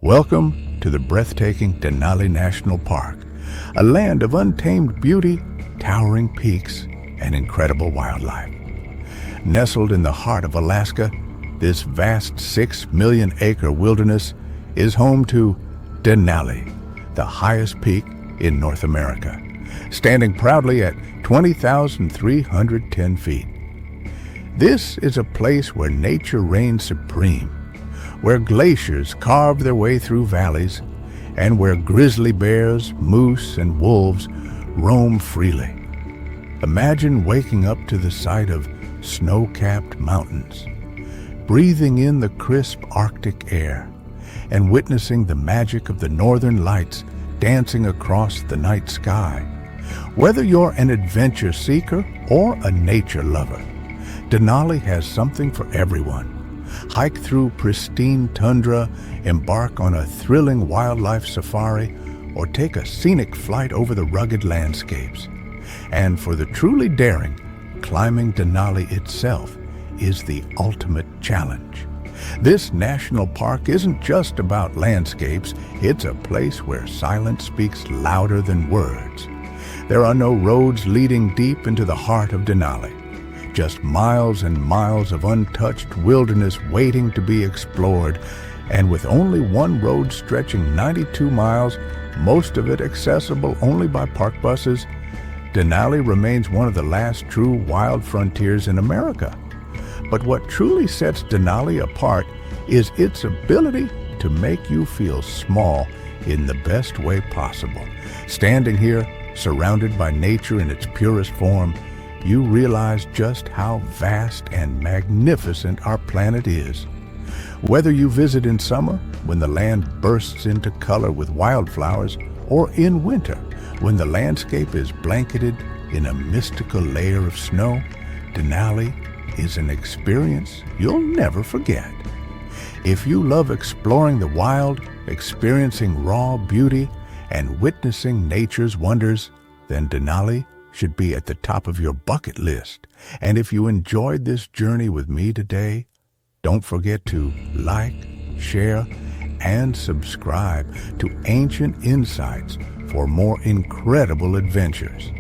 Welcome to the breathtaking Denali National Park, a land of untamed beauty, towering peaks, and incredible wildlife. Nestled in the heart of Alaska, this vast 6 million acre wilderness is home to Denali, the highest peak in North America, standing proudly at 20,310 feet. This is a place where nature reigns supreme, where glaciers carve their way through valleys, and where grizzly bears, moose, and wolves roam freely. Imagine waking up to the sight of snow-capped mountains, breathing in the crisp Arctic air, and witnessing the magic of the northern lights dancing across the night sky. Whether you're an adventure seeker or a nature lover, Denali has something for everyone. Hike through pristine tundra, embark on a thrilling wildlife safari, or take a scenic flight over the rugged landscapes. And for the truly daring, climbing Denali itself is the ultimate challenge. This national park isn't just about landscapes, it's a place where silence speaks louder than words. There are no roads leading deep into the heart of Denali, just miles and miles of untouched wilderness waiting to be explored, and with only one road stretching 92 miles, most of it accessible only by park buses, Denali remains one of the last true wild frontiers in America. But what truly sets Denali apart is its ability to make you feel small in the best way possible. Standing here, surrounded by nature in its purest form, you realize just how vast and magnificent our planet is. Whether you visit in summer, when the land bursts into color with wildflowers, or in winter, when the landscape is blanketed in a mystical layer of snow, Denali is an experience you'll never forget. If you love exploring the wild, experiencing raw beauty, and witnessing nature's wonders, then Denali should be at the top of your bucket list. And if you enjoyed this journey with me today, don't forget to like, share, and subscribe to Ancient Insights for more incredible adventures.